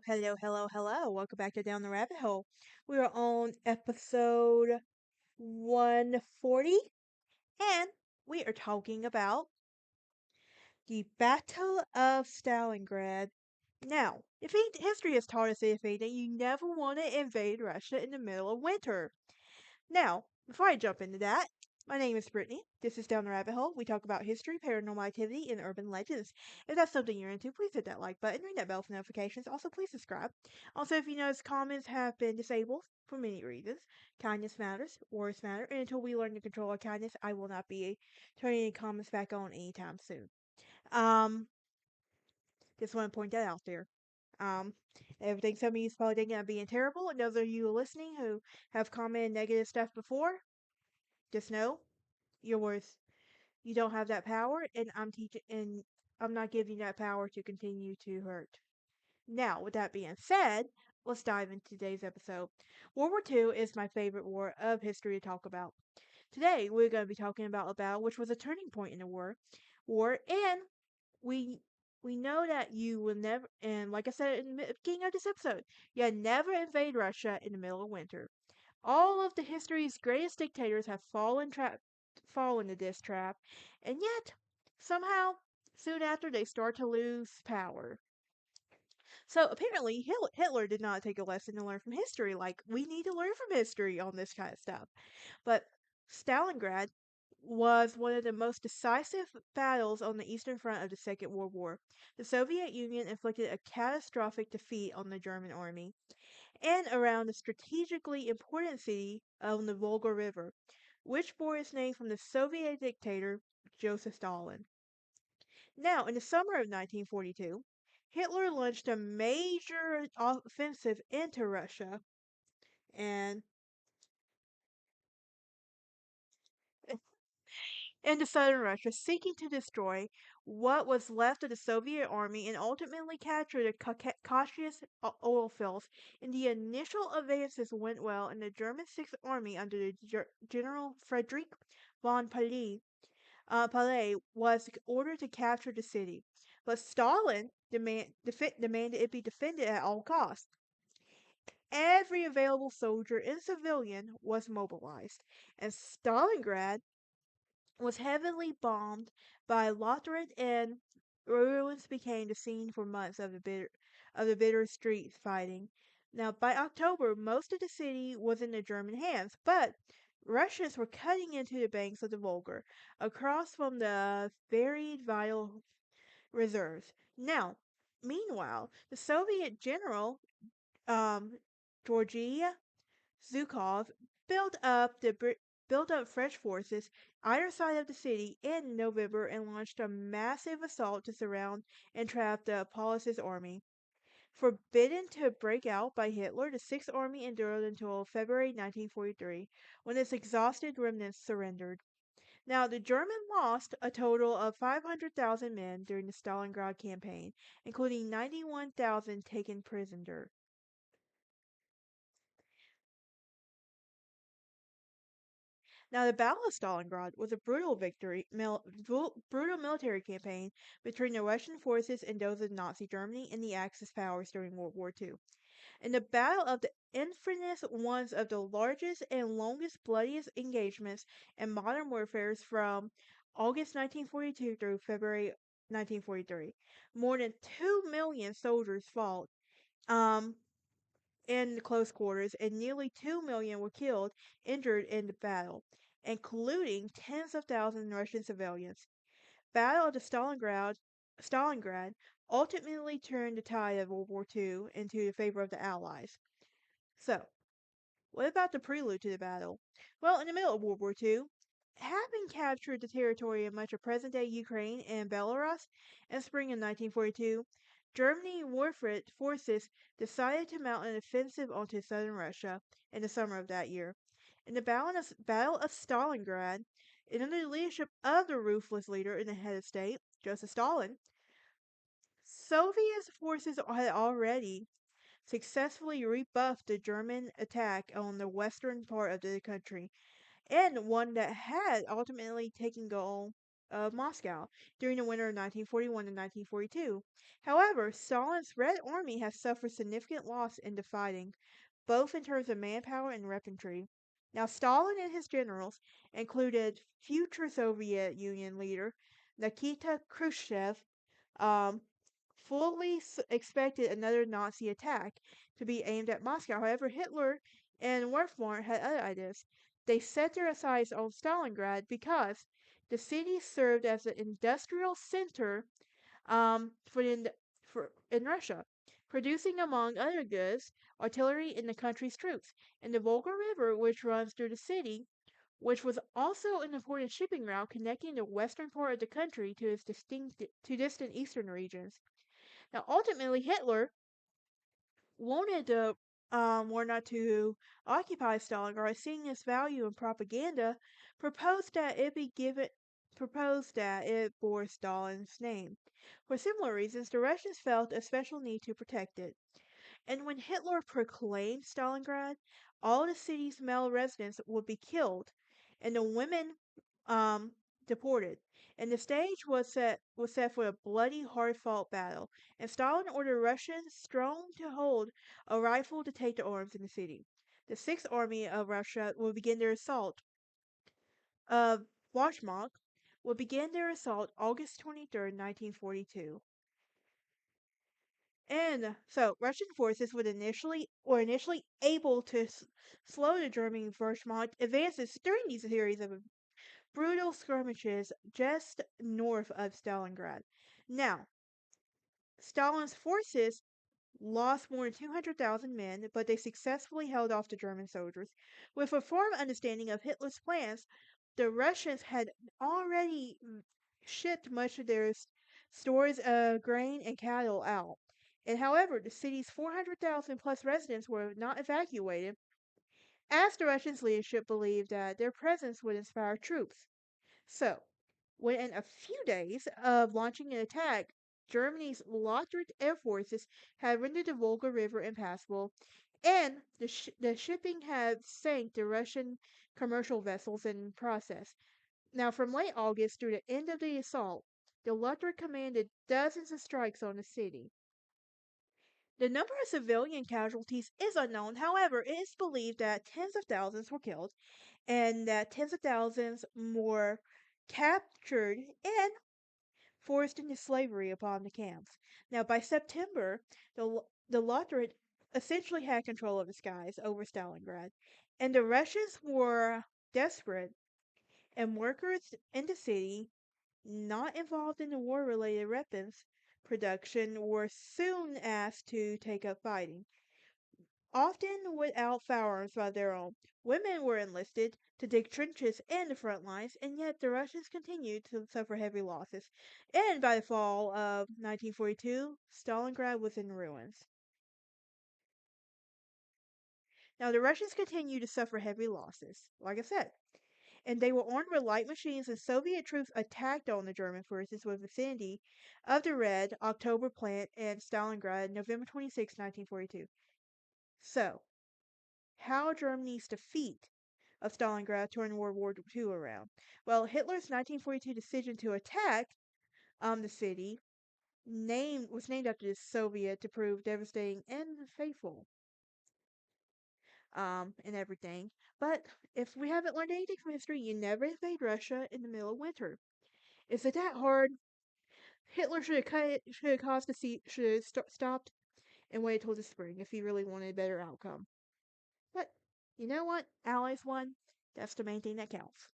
Hello, hello, hello. Welcome back to Down the Rabbit Hole. We are on episode 140 and we are talking about the Battle of Stalingrad. Now, history has taught us that you never want to invade Russia in the middle of winter. Now, before I jump into that, my name is Brittany. This is Down the Rabbit Hole. We talk about history, paranormal activity, and urban legends. If that's something you're into, please hit that like button, ring that bell for notifications. Also, please subscribe. Also, if you notice, comments have been disabled for many reasons. Kindness matters, words matter, and until we learn to control our kindness, I will not be turning any comments back on anytime soon. Um, just want to point that out there. Um, everything some of you is probably thinking I'm being terrible, and those of you listening who have commented negative stuff before, just know your worth. You don't have that power, and I'm not giving you that power to continue to hurt. Now, with that being said, let's dive into today's episode. World War II is my favorite war of history to talk about. Today, we're going to be talking about a battle which was a turning point in the war, and we we know that you will never, and like I said in the beginning of this episode, you never invade Russia in the middle of winter. All of the history's greatest dictators have fallen into this trap, and yet, somehow, soon after, they start to lose power. So apparently, Hitler did not take a lesson to learn from history. Like, we need to learn from history on this kind of stuff. But Stalingrad was one of the most decisive battles on the Eastern Front of the Second World War. The Soviet Union inflicted a catastrophic defeat on the German army and around the strategically important city on the Volga River, which bore its name from the Soviet dictator Joseph Stalin. Now, in the summer of 1942, Hitler launched a major offensive into Russia and into southern Russia, seeking to destroy what was left of the Soviet army and ultimately capture the Caucasus oil fields. And the initial advances went well, and the German Sixth Army under the General Friedrich von Palais was ordered to capture the city. But Stalin demanded it be defended at all costs. Every available soldier and civilian was mobilized, and Stalingrad was heavily bombed by Lotharit, and ruins became the scene for months of the bitter street fighting. Now, by October, most of the city was in the German hands, but Russians were cutting into the banks of the Volga, across from the buried vital reserves. Now, meanwhile, the Soviet general, um, Georgy Zhukov, built up the built up fresh forces either side of the city in November and launched a massive assault to surround and trap the Paulus's army. Forbidden to break out by Hitler, the Sixth Army endured until February 1943, when its exhausted remnants surrendered. Now, the Germans lost a total of 500,000 men during the Stalingrad campaign, including 91,000 taken prisoner. Now, the Battle of Stalingrad was a brutal military campaign between the Russian forces and those of Nazi Germany and the Axis powers during World War II. In the Battle of the infamous one of the largest and longest, bloodiest engagements in modern warfare from August 1942 through February 1943. More than 2 million soldiers fought. Um, in close quarters, and nearly 2 million were killed, injured in the battle, including tens of thousands Russian civilians. Battle of the Stalingrad ultimately turned the tide of World War II into the favor of the Allies. So, what about the prelude to the battle? Well, in the middle of World War II, having captured the territory of much of present-day Ukraine and Belarus in spring of 1942, Germany warfare forces decided to mount an offensive onto southern Russia in the summer of that year. In the Battle of Stalingrad, and under the leadership of the ruthless leader and the head of state, Joseph Stalin, Soviet forces had already successfully rebuffed the German attack on the western part of the country, and one that had ultimately taken goal. of Moscow during the winter of 1941 and 1942. However, Stalin's Red Army has suffered significant loss in the fighting, both in terms of manpower and weaponry. Now, Stalin and his generals included future Soviet Union leader Nikita Khrushchev, um, fully expected another Nazi attack to be aimed at Moscow. However, Hitler and Wehrmacht had other ideas. They set their sights on Stalingrad because the city served as an industrial center for in Russia, producing among other goods artillery in the country's troops. And the Volga River, which runs through the city, which was also an important shipping route connecting the western part of the country to its distant eastern regions. Now, ultimately, Hitler wanted the war not to occupy Stalingrad, seeing its value in propaganda, proposed that it be given proposed that it bore Stalin's name. For similar reasons, the Russians felt a special need to protect it. And when Hitler proclaimed Stalingrad, all the city's male residents would be killed, and the women um, deported. And the stage was set for a bloody, hard-fought battle. And Stalin ordered Russians strong to hold a rifle to take the arms in the city. The Sixth Army of Russia would begin their assault of Wehrmacht would begin their assault August 23rd, 1942. And so Russian forces were initially able to slow the German Wehrmacht advances during these series of brutal skirmishes just north of Stalingrad. Now, Stalin's forces lost more than 200,000 men, but they successfully held off the German soldiers. With a firm understanding of Hitler's plans, the Russians had already shipped much of their stores of grain and cattle out. And however, the city's 400,000 plus residents were not evacuated, as the Russians' leadership believed that their presence would inspire troops. So, within a few days of launching an attack, Germany's Lothric air forces had rendered the Volga River impassable, and the shipping had sank the Russian commercial vessels in process. Now, from late August through the end of the assault, the Lothric commanded dozens of strikes on the city. The number of civilian casualties is unknown. However, it is believed that tens of thousands were killed and that tens of thousands were captured and forced into slavery upon the camps. Now, by September, the Lothric essentially had control of the skies over Stalingrad, and the Russians were desperate, and workers in the city not involved in the war related weapons production were soon asked to take up fighting. Often without firearms of their own, women were enlisted to dig trenches in the front lines, and yet the Russians continued to suffer heavy losses. And by the fall of 1942, Stalingrad was in ruins. Now, the Russians continued to suffer heavy losses, like I said, and they were armed with light machines, and Soviet troops attacked on the German forces with the vicinity of the Red October plant in Stalingrad, November 26, 1942. So, how Germany's defeat of Stalingrad turned World War II around. Well, Hitler's 1942 decision to attack the city was named after the Soviet to prove devastating and faithful and everything. But if we haven't learned anything from history, you never invade Russia in the middle of winter. Is it that hard? Hitler should have caused the siege, should have stopped and waited till the spring if he really wanted a better outcome. But you know what? Allies won. That's the main thing that counts.